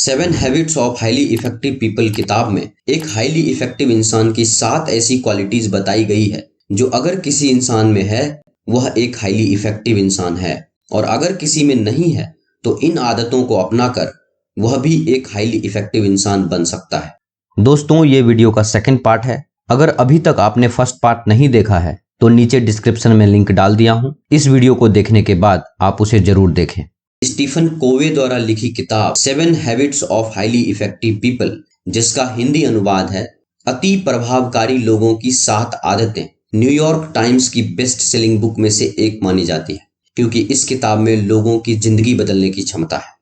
7 habits of highly effective people किताब में एक हाईली इफेक्टिव इंसान की 7 ऐसी क्वालिटीज बताई गई है जो अगर किसी इंसान में है वह एक हाईली इफेक्टिव इंसान है, और अगर किसी में नहीं है तो इन आदतों को अपनाकर वह भी एक हाईली इफेक्टिव इंसान बन सकता है। दोस्तों, ये वीडियो का सेकंड पार्ट है। अगर अभी तक आपने फर्स्ट पार्ट नहीं देखा है तो नीचे डिस्क्रिप्शन में लिंक डाल दिया हूं। इस वीडियो को देखने के बाद आप उसे जरूर देखें। स्टीफन कोवे द्वारा लिखी किताब 7 habits of highly effective people, जिसका हिंदी अनुवाद है अति प्रभावकारी लोगों की 7 आदतें, न्यूयॉर्क टाइम्स की बेस्ट सेलिंग बुक में से एक मानी जाती है, क्योंकि इस किताब में लोगों की जिंदगी बदलने की क्षमता है।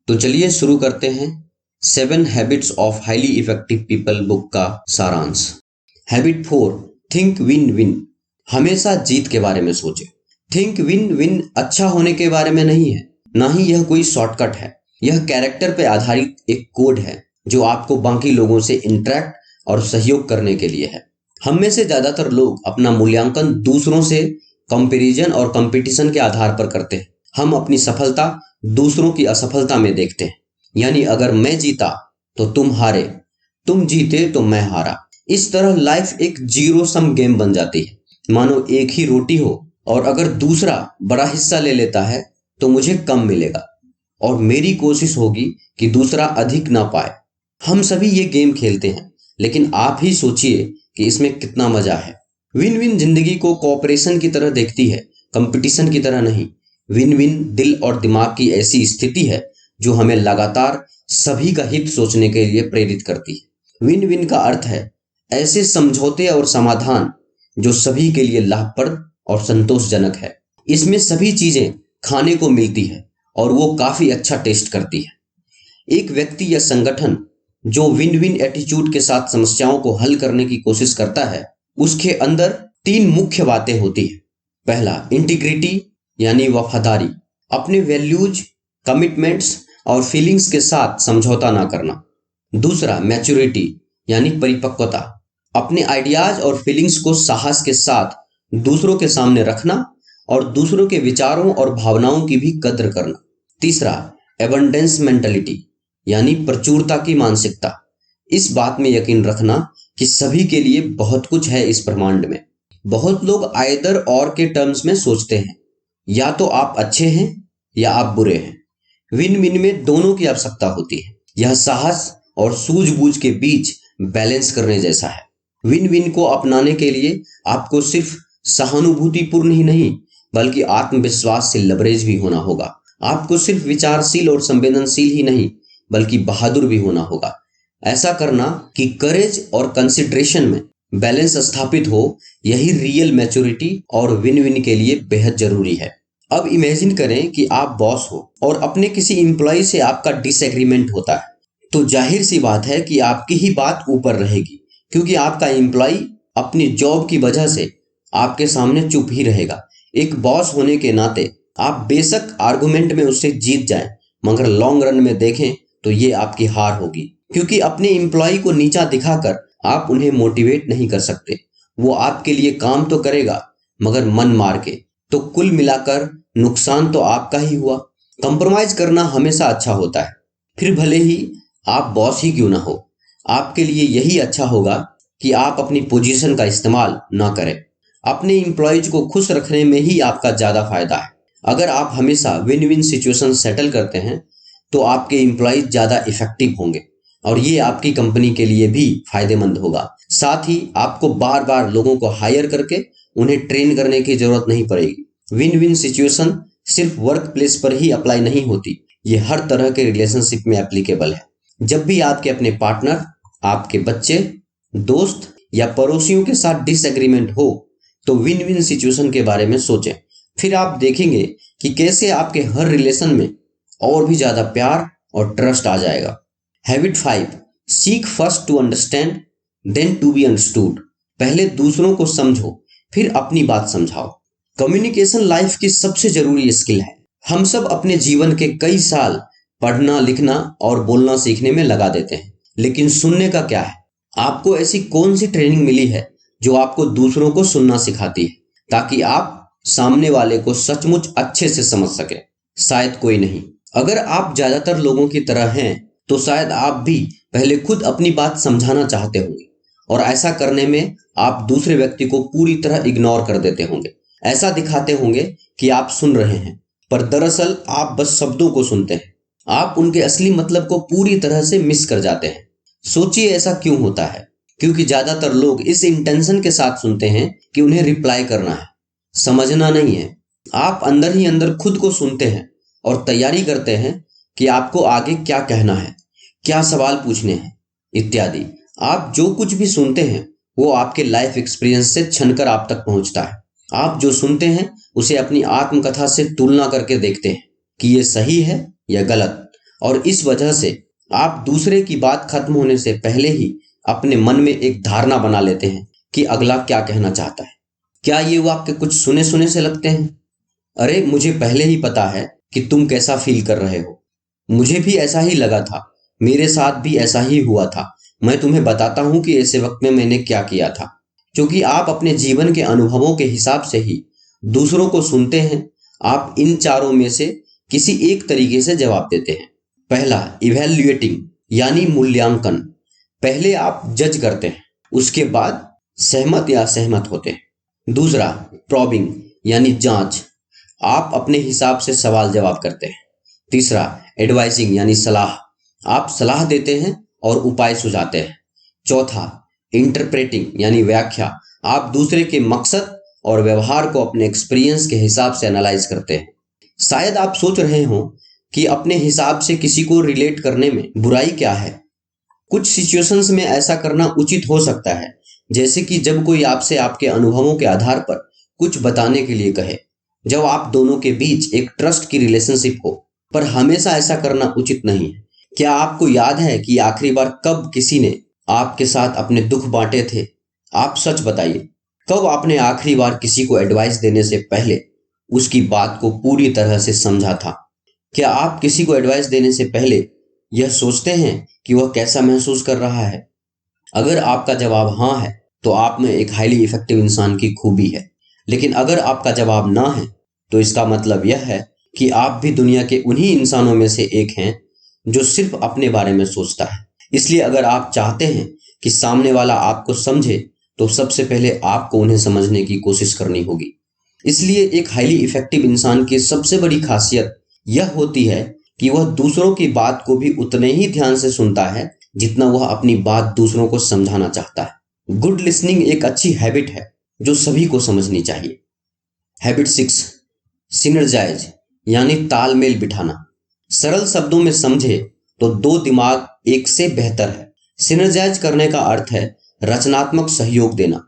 तो चलिए शुरू करते हैं 7 habits of highly effective people book का सारांश। Habit 4, think win win. हमेशा जीत के बारे में सोचें। थिंक विन विन अच्छा होने के बारे में नहीं है, ना ही यह कोई शॉर्टकट है। यह कैरेक्टर पर आधारित एक कोड है जो आपको बाकी लोगों से इंटरेक्ट और सहयोग करने के लिए है। हम में से ज्यादातर लोग अपना मूल्यांकन दूसरों से कंपैरिजन और कंपटीशन के आधार पर करते हैं। हम अपनी सफलता दूसरों की असफलता में देखते हैं। यानी अगर मैं जीता तो तुम हारे, तुम जीते तो मैं हारा। इस तरह लाइफ एक जीरो सम गेम बन जाती है। मानो एक ही रोटी हो और अगर दूसरा बड़ा हिस्सा ले लेता है तो मुझे कम मिलेगा और मेरी कोशिश होगी कि दूसरा अधिक ना पाए। हम सभी ये गेम खेलते हैं, लेकिन आप ही सोचिए कि इसमें कितना मजा है। विन विन जिंदगी को कोऑपरेशन की तरह देखती है, कंपटीशन की तरह नहीं। विन विन दिल और दिमाग की ऐसी स्थिति है जो हमें लगातार सभी का हित सोचने के लिए प्रेरित करती है। विन विन का अर्थ है ऐसे समझौते और समाधान जो सभी के लिए लाभप्रद और संतोषजनक है। इसमें सभी चीजें खाने को मिलती है और वो काफी अच्छा टेस्ट करती है। एक व्यक्ति या संगठन जो विन विन एटीट्यूड के साथ समस्याओं को हल करने की कोशिश करता है, उसके अंदर 3 मुख्य बातें होती है। पहला, इंटीग्रिटी यानी वफादारी, अपने वैल्यूज, कमिटमेंट्स और फीलिंग्स के साथ समझौता ना करना। दूसरा, मैच्योरिटी यानी परिपक्वता, अपने आइडियाज और फीलिंग्स को साहस के साथ दूसरों के सामने रखना और दूसरों के विचारों और भावनाओं की भी कद्र करना। तीसरा, एबंडेंस मेंटालिटी यानी प्रचुरता की मानसिकता, इस बात में यकीन रखना कि सभी के लिए बहुत कुछ है इस ब्रह्मांड में। बहुत लोग आइदर और के टर्म्स में सोचते हैं, या तो आप अच्छे हैं या आप बुरे हैं। विन विन में दोनों की आवश्यकता होती है। यह साहस और सूझबूझ के बीच बैलेंस करने जैसा है। विन विन को अपनाने के लिए आपको सिर्फ सहानुभूतिपूर्ण ही नहीं बल्कि आत्मविश्वास से लबरेज भी होना होगा। आपको सिर्फ विचारशील और संवेदनशील ही नहीं बल्कि बहादुर भी होना होगा। ऐसा करना कि करेज और कंसिडरेशन में बैलेंस स्थापित हो, यही रियल मैच्योरिटी और विन विन के लिए बेहद जरूरी है। अब इमेजिन करें कि आप बॉस हो और अपने किसी एम्प्लॉय से आपका डिसएग्रीमेंट होता है, तो जाहिर सी बात है कि आपकी ही बात ऊपर रहेगी, क्योंकि आपका एम्प्लॉय अपनी जॉब की वजह से आपके सामने चुप ही रहेगा। एक बॉस होने के नाते आप बेशक आर्गुमेंट में उससे जीत जाएं, मगर लॉन्ग रन में देखें तो ये आपकी हार होगी, क्योंकि अपने एम्प्लॉय को नीचा दिखाकर आप उन्हें मोटिवेट नहीं कर सकते। वो आपके लिए काम तो करेगा मगर मन मार के, तो कुल मिलाकर नुकसान तो आपका ही हुआ। कंप्रोमाइज करना हमेशा अच्छा होता है, फिर भले ही आप बॉस ही क्यों ना हो। आपके लिए यही अच्छा होगा कि आप अपनी पोजीशन का इस्तेमाल ना करें। अपने एम्प्लॉयज को खुश रखने में ही आपका ज्यादा फायदा है। अगर आप हमेशा विन विन सिचुएशन सेटल करते हैं तो आपके एम्प्लॉयज ज्यादा इफेक्टिव होंगे और ये आपकी कंपनी के लिए भी फायदेमंद होगा। साथ ही आपको बार बार लोगों को हायर करके उन्हें ट्रेन करने की जरूरत नहीं पड़ेगी। विन विन सिचुएशन सिर्फ वर्क प्लेस पर ही अप्लाई नहीं होती, ये हर तरह के रिलेशनशिप में एप्लीकेबल है। जब भी आपके अपने पार्टनर, आपके बच्चे, दोस्त या पड़ोसियों के साथ डिसएग्रीमेंट हो तो विन विन सिचुएशन के बारे में सोचें। फिर आप देखेंगे कि कैसे आपके हर रिलेशन में और भी ज्यादा प्यार और ट्रस्ट आ जाएगा। Habit 5, seek first to understand then to be understood. पहले दूसरों को समझो फिर अपनी बात समझाओ। कम्युनिकेशन लाइफ की सबसे जरूरी स्किल है। हम सब अपने जीवन के कई साल पढ़ना, लिखना और बोलना सीखने में लगा देते हैं, लेकिन सुनने का क्या है? आपको ऐसी कौन सी ट्रेनिंग मिली है जो आपको दूसरों को सुनना सिखाती है, ताकि आप सामने वाले को सचमुच अच्छे से समझ सके? शायद कोई नहीं। अगर आप ज्यादातर लोगों की तरह हैं तो शायद आप भी पहले खुद अपनी बात समझाना चाहते होंगे और ऐसा करने में आप दूसरे व्यक्ति को पूरी तरह इग्नोर कर देते होंगे। ऐसा दिखाते होंगे कि आप सुन रहे हैं, पर दरअसल आप बस शब्दों को सुनते हैं। आप उनके असली मतलब को पूरी तरह से मिस कर जाते हैं। सोचिए ऐसा क्यों होता है? क्योंकि ज्यादातर लोग इस इंटेंशन के साथ सुनते हैं कि उन्हें रिप्लाई करना है, समझना नहीं है। आप अंदर ही अंदर खुद को सुनते हैं और तैयारी करते हैं कि आपको आगे क्या कहना है, क्या सवाल पूछने हैं, इत्यादि। आप जो कुछ भी सुनते हैं वो आपके लाइफ एक्सपीरियंस से छनकर आप तक पहुंचता है। आप जो सुनते हैं उसे अपनी आत्मकथा से तुलना करके देखते हैं कि ये सही है या गलत, और इस वजह से आप दूसरे की बात खत्म होने से पहले ही अपने मन में एक धारणा बना लेते हैं कि अगला क्या कहना चाहता है। क्या ये वाक्य कुछ सुने सुने से लगते हैं? अरे मुझे पहले ही पता है कि तुम कैसा फील कर रहे हो, मुझे भी ऐसा ही लगा था, मेरे साथ भी ऐसा ही हुआ था, मैं तुम्हें बताता हूं कि ऐसे वक्त में मैंने क्या किया था। क्योंकि आप अपने जीवन के अनुभवों के हिसाब से ही दूसरों को सुनते हैं, आप इन चारों में से किसी एक तरीके से जवाब देते हैं। पहला, इवैल्यूएटिंग यानी मूल्यांकन। पहले आप जज करते हैं, उसके बाद सहमत या असहमत होते हैं। दूसरा, प्रॉबिंग यानी जांच, आप अपने हिसाब से सवाल जवाब करते हैं। तीसरा, एडवाइजिंग यानी सलाह, आप सलाह देते हैं और उपाय सुझाते हैं। चौथा, इंटरप्रेटिंग यानी व्याख्या, आप दूसरे के मकसद और व्यवहार को अपने एक्सपीरियंस के हिसाब से एनालाइज करते हैं। शायद आप सोच रहे हो कि अपने हिसाब से किसी को रिलेट करने में बुराई क्या है। कुछ सिचुएशंस में ऐसा करना उचित हो सकता है, जैसे कि जब कोई आपसे आपके अनुभवों के आधार पर कुछ बताने के लिए कहे, जब आप दोनों के बीच एक ट्रस्ट की रिलेशनशिप हो। पर हमेशा ऐसा करना उचित नहीं है। क्या आपको याद है कि आखिरी बार कब किसी ने आपके साथ अपने दुख बांटे थे? आप सच बताइए, कब आपने आखिरी बार किसी को एडवाइस देने से पहले उसकी बात को पूरी तरह से समझा था? क्या आप किसी को एडवाइस देने से पहले यह सोचते हैं कि वह कैसा महसूस कर रहा है? अगर आपका जवाब हाँ है तो आप में एक हाईली इफेक्टिव इंसान की खूबी है। लेकिन अगर आपका जवाब ना है तो इसका मतलब यह है कि आप भी दुनिया के उन्हीं इंसानों में से एक हैं जो सिर्फ अपने बारे में सोचता है। इसलिए अगर आप चाहते हैं कि सामने वाला आपको समझे तो सबसे पहले आपको उन्हें समझने की कोशिश करनी होगी। इसलिए एक हाईली इफेक्टिव इंसान की सबसे बड़ी खासियत यह होती है कि वह दूसरों की बात को भी उतने ही ध्यान से सुनता है जितना वह अपनी बात दूसरों को समझाना चाहता है। गुड लिसनिंग एक अच्छी हैबिट है जो सभी को समझनी चाहिए। हैबिट 6, सिनर्जाइज यानी तालमेल बिठाना। सरल शब्दों में समझे तो दो दिमाग एक से बेहतर है। सिनर्जाइज करने का अर्थ है रचनात्मक सहयोग देना।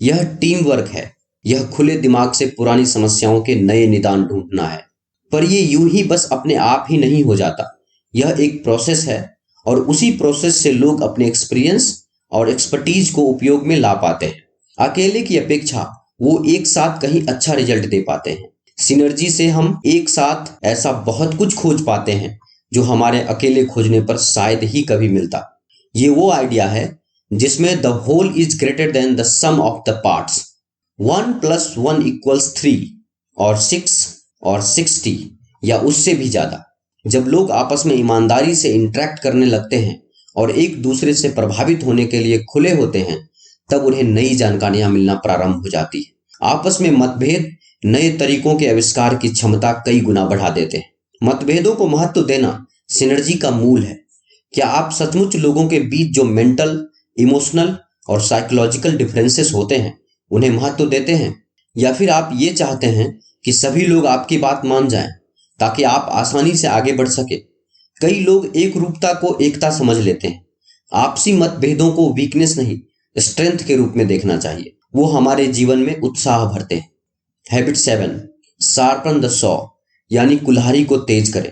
यह टीम वर्क है, यह खुले दिमाग से पुरानी समस्याओं के नए निदान ढूंढना है। पर यह यूं ही बस अपने आप ही नहीं हो जाता, यह एक प्रोसेस है, और उसी प्रोसेस से लोग अपने एक्सपीरियंस और एक्सपर्टीज को उपयोग में ला पाते हैं। अकेले की अपेक्षा वो एक साथ कहीं अच्छा रिजल्ट दे पाते हैं। सिनर्जी से हम एक साथ ऐसा बहुत कुछ खोज पाते हैं जो हमारे अकेले खोजने पर शायद ही कभी मिलता। ये वो आइडिया है जिसमें the whole is greater than the sum of the parts. 1 + 1 = 3 और 6 और 60 या उससे भी ज्यादा। जब लोग आपस में ईमानदारी से इंटरेक्ट करने लगते हैं और एक दूसरे से प्रभावित होने के लिए खुले होते हैं, तब उन्हें नई जानकारियां मिलना प्रारंभ हो जाती है। आपस में मतभेद नए तरीकों के आविष्कार की क्षमता कई गुना बढ़ा देते हैं। मतभेदों को महत्व देना सिनर्जी का मूल है। क्या आप सचमुच लोगों के बीच जो मेंटल, इमोशनल और साइकोलॉजिकल डिफरेंसेस होते हैं उन्हें महत्व देते हैं, या फिर आप ये चाहते हैं कि सभी लोग आपकी बात मान जाएं ताकि आप आसानी से आगे बढ़ सके? कई लोग एक रूपता को एकता समझ लेते हैं। आपसी मतभेदों को वीकनेस नहीं, स्ट्रेंथ के रूप में देखना चाहिए। वो हमारे जीवन में उत्साह भरते हैं। हैबिट 7, शार्पन द सॉ यानी कुल्हाड़ी को तेज करें।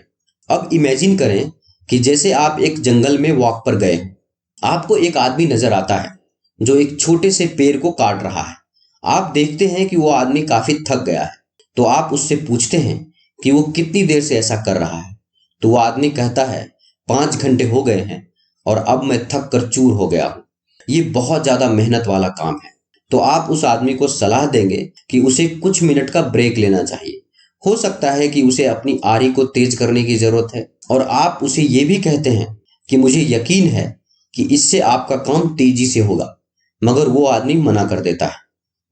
अब इमेजिन करें कि जैसे आप एक जंगल में वॉक पर गए हैं। आपको एक आदमी नजर आता है जो एक छोटे से पेड़ को काट रहा है। आप देखते हैं कि वो आदमी काफी थक गया है, तो आप उससे पूछते हैं कि वो कितनी देर से ऐसा कर रहा है। तो वो आदमी कहता है 5 घंटे हो गए हैं और अब मैं थक कर चूर हो गया हूँ। ये बहुत ज्यादा मेहनत वाला काम है। तो आप उस आदमी को सलाह देंगे कि उसे कुछ मिनट का ब्रेक लेना चाहिए। हो सकता है कि उसे अपनी आरी को तेज करने की जरूरत है, और आप उसे ये भी कहते हैं कि मुझे यकीन है कि इससे आपका काम तेजी से होगा, मगर वो आदमी मना कर देता है।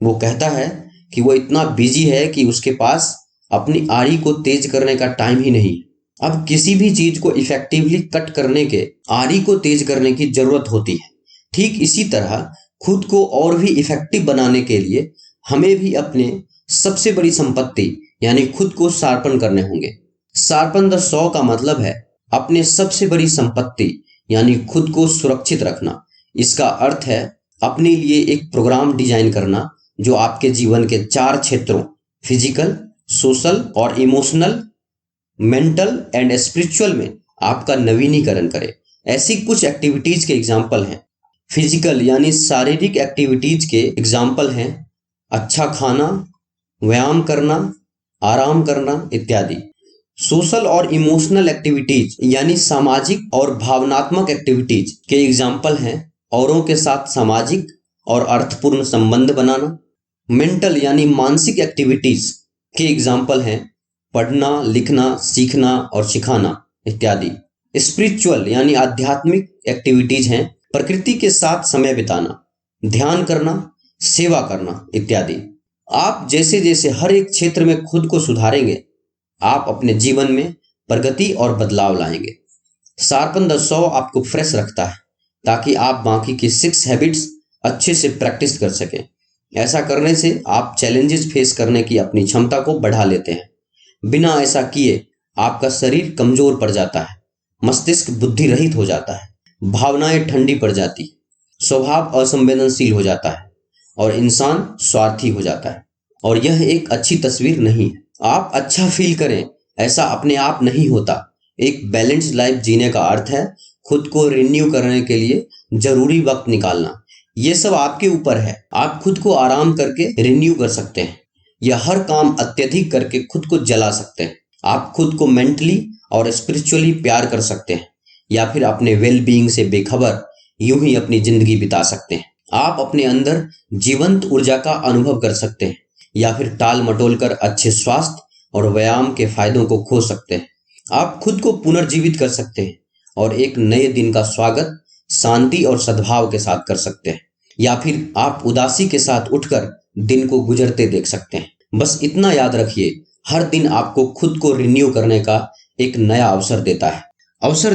वो कहता है कि वो इतना बिजी है कि उसके पास अपनी आरी को तेज करने का टाइम ही नहीं। अब किसी भी चीज को इफेक्टिवली कट करने के आरी को तेज करने की जरूरत होती है। ठीक इसी तरह खुद को और भी इफेक्टिव बनाने के लिए हमें भी अपने सबसे बड़ी संपत्ति यानी खुद को शार्पन करने होंगे। शार्पन द सॉ का मतलब है अपने सबसे बड़ी संपत्ति यानी खुद को सुरक्षित रखना। इसका अर्थ है अपने लिए एक प्रोग्राम डिजाइन करना जो आपके जीवन के 4 क्षेत्रों फिजिकल, सोशल और इमोशनल, मेंटल एंड स्पिरिचुअल में आपका नवीनीकरण करे। ऐसी कुछ एक्टिविटीज के एग्जाम्पल हैं। फिजिकल यानी शारीरिक एक्टिविटीज के एग्जाम्पल हैं अच्छा खाना, व्यायाम करना, आराम करना इत्यादि। सोशल और इमोशनल एक्टिविटीज यानी सामाजिक और भावनात्मक एक्टिविटीज के एग्जाम्पल हैं औरों के साथ सामाजिक और अर्थपूर्ण संबंध बनाना। मेंटल यानी मानसिक एक्टिविटीज के एग्जाम्पल हैं पढ़ना, लिखना, सीखना और सिखाना इत्यादि। स्पिरिचुअल यानी आध्यात्मिक एक्टिविटीज हैं प्रकृति के साथ समय बिताना, ध्यान करना, सेवा करना इत्यादि। आप जैसे जैसे हर एक क्षेत्र में खुद को सुधारेंगे, आप अपने जीवन में प्रगति और बदलाव लाएंगे। शार्पन द सॉ आपको फ्रेश रखता है ताकि आप बाकी की 6 हैबिट्स अच्छे से प्रैक्टिस कर सकें। ऐसा करने से आप चैलेंजेस फेस करने की अपनी क्षमता को बढ़ा लेते हैं। बिना ऐसा किए आपका शरीर कमजोर पड़ जाता है, मस्तिष्क बुद्धि रहित हो जाता है, भावनाएं ठंडी पड़ जाती, स्वभाव असंवेदनशील हो जाता है और इंसान स्वार्थी हो जाता है। और यह एक अच्छी तस्वीर नहीं है। आप अच्छा फील करें ऐसा अपने आप नहीं होता। एक बैलेंस्ड लाइफ जीने का अर्थ है खुद को रिन्यू करने के लिए जरूरी वक्त निकालना। ये सब आपके ऊपर है। आप खुद को आराम करके रिन्यू कर सकते हैं या हर काम अत्यधिक करके खुद को जला सकते हैं। आप खुद को मेंटली और स्पिरिचुअली प्यार कर सकते हैं या फिर अपने वेल बीइंग से बेखबर यूं ही अपनी जिंदगी बिता सकते हैं। आप अपने अंदर जीवंत ऊर्जा का अनुभव कर सकते हैं या फिर टाल मटोल कर अच्छे स्वास्थ्य और व्यायाम के फायदों को खो सकते हैं। आप खुद को पुनर्जीवित कर सकते हैं और एक नए दिन का स्वागत शांति और सद्भाव के साथ कर सकते हैं या फिर आप उदासी के साथ उठकर दिन को गुजरते देख सकते हैं। बस इतना याद रखिए, हर दिन आपको खुद को रिन्यू करने का एक नया अवसर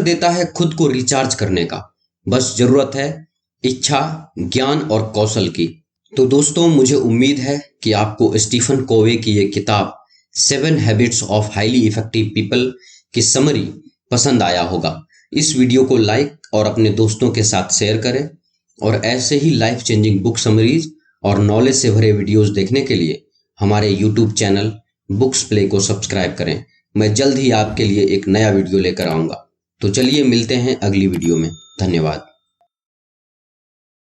देता है खुद को रिचार्ज करने का। बस जरूरत है इच्छा, ज्ञान और कौशल की। तो दोस्तों, मुझे उम्मीद है कि आपको स्टीफन कोवे की ये किताब 7 habits of highly effective people की समरी पसंद आया होगा। इस वीडियो को लाइक और अपने दोस्तों के साथ शेयर करें और ऐसे ही लाइफ चेंजिंग बुक समरीज और नॉलेज से भरे वीडियोस देखने के लिए हमारे यूट्यूब चैनल बुक्स प्ले को सब्सक्राइब करें। मैं जल्द ही आपके लिए एक नया वीडियो लेकर आऊंगा। तो चलिए मिलते हैं अगली वीडियो में। धन्यवाद।